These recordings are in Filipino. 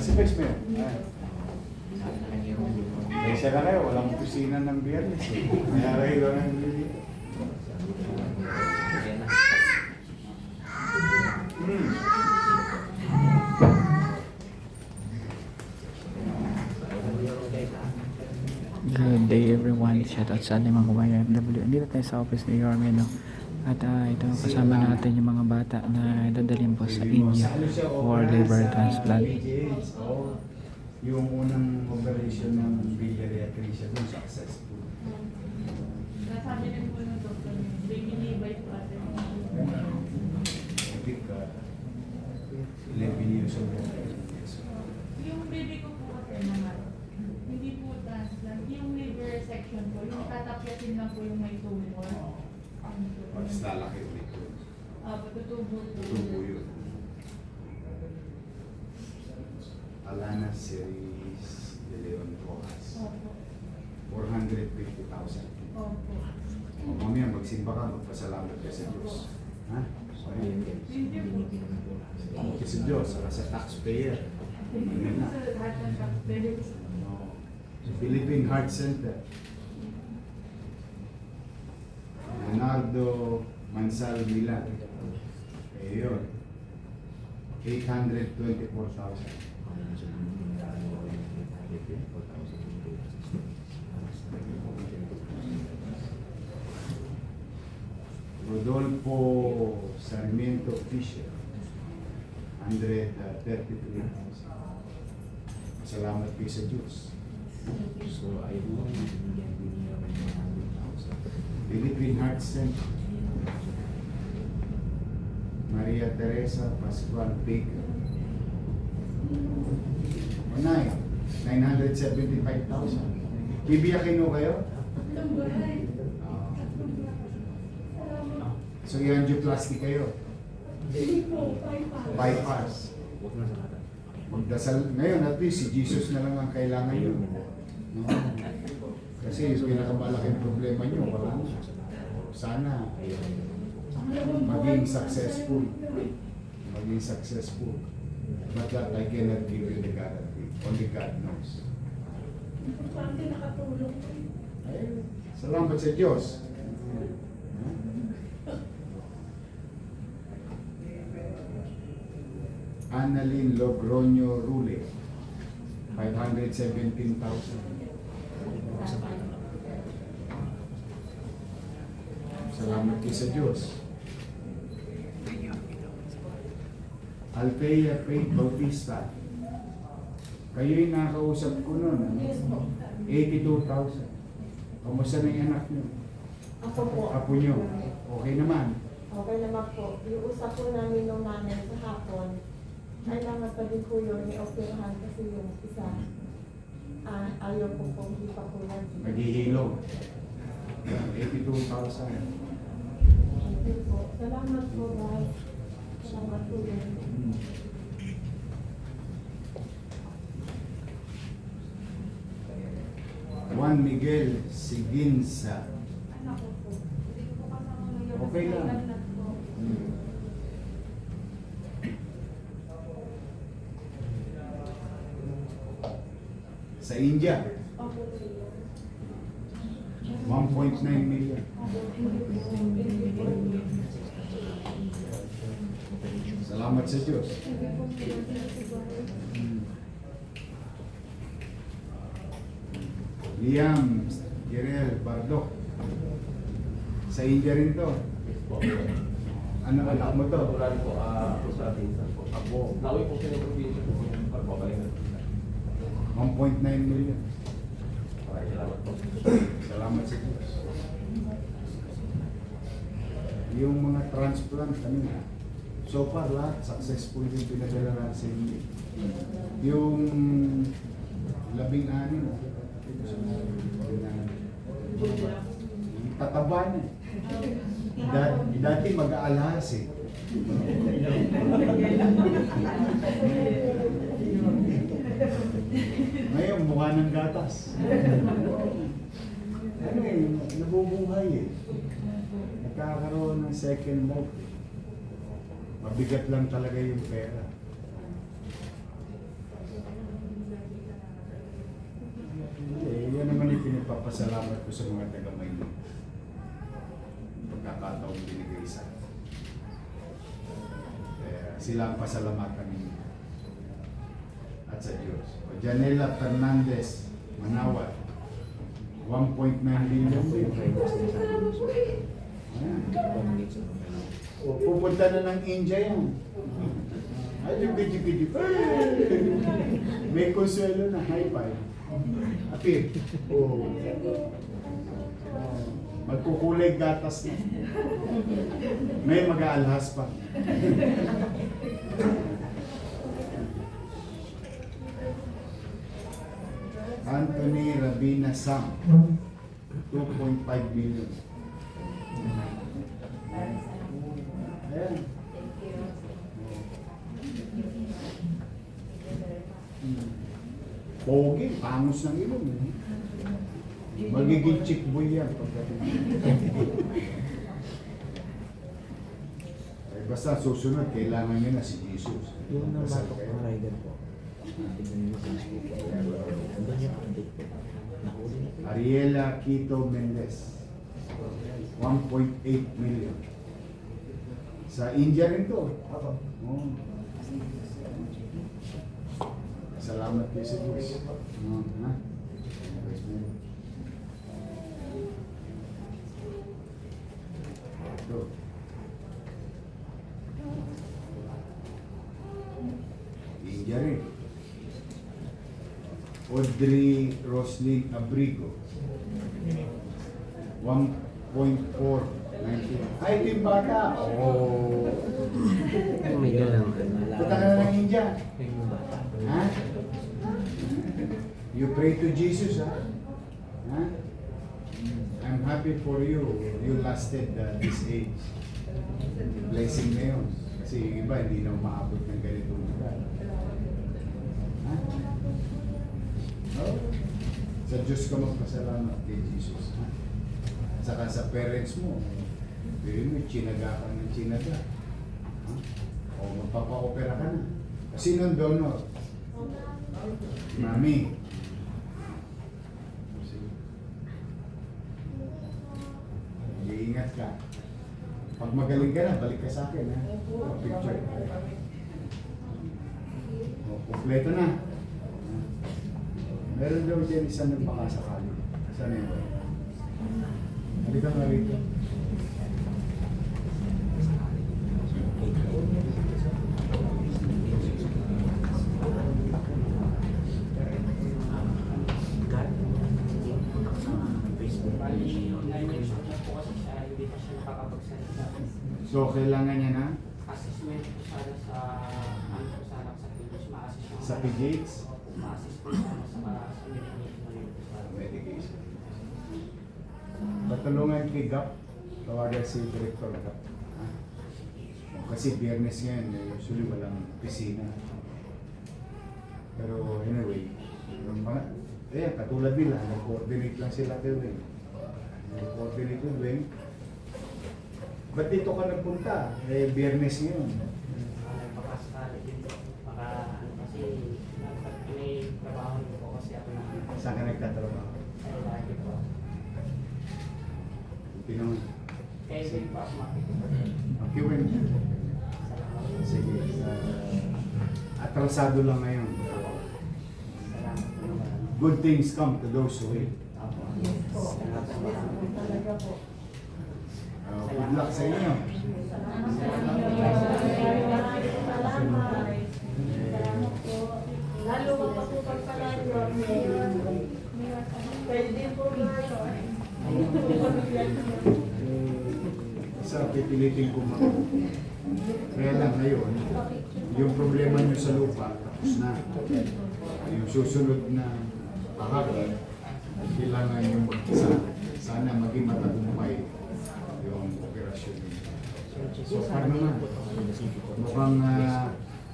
Pacific mo yun. Kaya siya na kayo, walang opisina ng biyernes eh. Kaya kayo lang ang biyernes. Good day everyone. Shoutout sa ating mga kabayan FW. Dito tayo sa office ni Yorme, no? At ito kasama natin yung mga bata na dadalhin po sa India for liver transplant. Yung unang operation ng biliary atresia dun successful. Nasabi rin po ng doktor, baby liver po ate. Epic 11 years old. Yung baby ko po kasi naman, hindi po transplant. Yung liver section po, yung tatapyasin lang po yung may tumor. Tapos lalaki ulit yun. Patutubo po. Tutubo yun. Alana Series de Leon Rojas. Opo. 450,000. Opo. O mamaya magsimba ka, magpasalamat ka sa Diyos. Ha? Sorry. Hindi po. Salamat ka sa Diyos, saka sa taxpayer. Ano na? Sa lahat ng taxpayers. Philippine Heart Center. Leonardo Mansal Milan. Ayun. 824,000. Rodolfo Sarmiento Fisher. 133,000. Salamat kayo sa Diyos. So, I will Philippine Heart Center. Maria Teresa Pascual Baker. Onay, 975,000. Bibiyakin mo kayo? So, angioplasty kayo? Bypass. Magdasal. Ngayon, at least si Jesus na lang ang kailangan nyo. No? Kasi yung pinakamalaking problema nyo, wala na. Sana maging successful. Maging successful. But that I cannot give you the guarantee. Only God knows. Importante nakatulong. Ay, salamat sa Diyos. Annalyn Logroño Rule, 517,000. Salamat kayo sa Diyos. Althea Faith Bautista. Kayo'y nakausap ko noon. 82,000. Kamusta na yung anak nyo? Ako po. Apo nyo? Okay naman. Okay naman po. Yung usap po namin nung nanay sa hapon, kailangan pa din po yun i-operahan kasi yung isa ayaw po po, hindi pa po yan. Naghihilong. 82,000. Thank you po. Salamat po guys. Salamat po din. Juan Miguel Siginsa. Anak ko po. Hindi ko po kasama ngayon. Okay lang. Anak po. Sa India, Opo. 1.9 million. Salamat sa Diyos. Liam Girel Bardok. Sa India rin to. Ano anak mo to? Natural po, ako sa pinsan po. Ako, nauwi po siya ng probinsya po. Pagbabalik na po. 1.9 million. Maraming salamat po. Salamat sa Diyos. Yung mga transplant kanina, so far lahat successful yung pinadala natin sa India. Yung 16, tataba na. Dati mag-aalas eh. Ngayon, mukha ng gatas. Ano eh, nabubuhay eh. Nagkakaroon ng second life. Mabigat lang talaga yung pera. Nagpapasalamat ko sa mga taga-Maynila. Pagkakataong binigay sa akin. Sila ang pasalamatan ninyo. At sa Diyos. O Janela Fernandez, Manawat, 1.9 million. Ayan. O, pupunta na ng India yan. Ay, yung may konsuelo na, high five. Apir. Oh. Magkukulay gatas na. May mag-aalhas pa. Anthony Rabina Sam, 2.5 million. Ayan. Pogi, pangos ng ilong. Magiging chick boy yan pagdating. Ay, basta susunod, kailangan nyo na si Jesus. Yung Basta namatok kayo. ng rider po. Tignan niyo sa Facebook po. Andun yung update po. Nahuli na po. Ariela Quito Mendez, 1.8 million. Sa India rin to. Oh. Salamat kayo sa Diyos. Ha? Ito. India rin. Audrey Roslyn Abrigo, 1.490. Ay, ito yung bata. Oh. Medyo lang. Punta ka na ng India. Yung bata. Ha? You pray to Jesus, ha? Ha? I'm happy for you. You lasted this age. Blessing na yun. Kasi yung iba, hindi na umaabot ng ganitong lugar. Ha? Oh. Sa Diyos ka magpasalamat kay Jesus. Ha? At saka sa parents mo, bili mo, chinaga ka ng chinaga. Ha? O magpapa-opera ka na. Sino ang donor? Mami. Iingat ka. Pag magaling ka na, balik ka sa akin, ha? Picture. O, kompleto na. Meron daw dyan isang nagpakasakali. Saan yun? Halika nga rito. So, kailangan niya na Assessment po sana sa ano po sana sa PGH, ma-assist yung sa PGH, ma-assist po sana sa medication na yun po sana. medication. Patulungan kay GAP, tawagan si Director GAP. Ha? O, kasi biyernes ngayon, usually walang pisina. Pero anyway, yung mga, katulad nila, nag-coordinate lang sila kayo eh. Nag-coordinate yung wing. Ba't dito ka nagpunta? Eh, biyernes ngayon. Nagpapasakali din po. Baka ano kasi, may trabaho din po kasi ako na Saan ka nagtatrabaho? ay lagi po. Pinong, Kaya din po ako okay, Win. Sige. Atrasado lang ngayon. Salamat po naman. Good things come to those who wait. Yes po. Talaga po. Good luck sa inyo. Lalo mapapupag pala yun. Pwede po Sa pipilitin ko mga. Kaya lang ngayon, yung problema nyo sa lupa, tapos na. Yung susunod na pahagi, kailangan yung sana maging matagumpay yung operasyon nyo. So, paano nga? Mukhang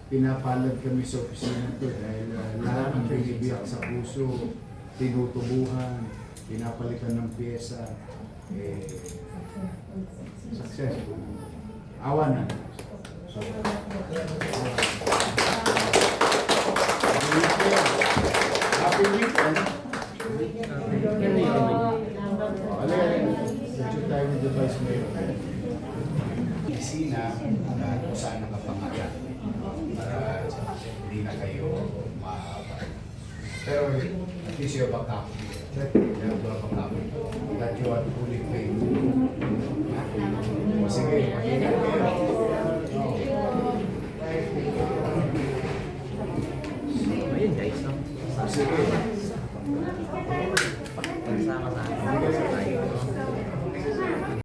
pinapalad kami sa opisina to dahil lahat ng binibiyak sa puso, tinutubuhan, pinapalitan ng pyesa, successful. Awa na. So, happy weekend. Yan na yun. advice mo yun. Isina at kung saan nakapangalan para hindi na kayo pero at least you're back up. You're back up. That you are fully paid. O sige, mag-ingat kayo. Ayun guys, no? Sige.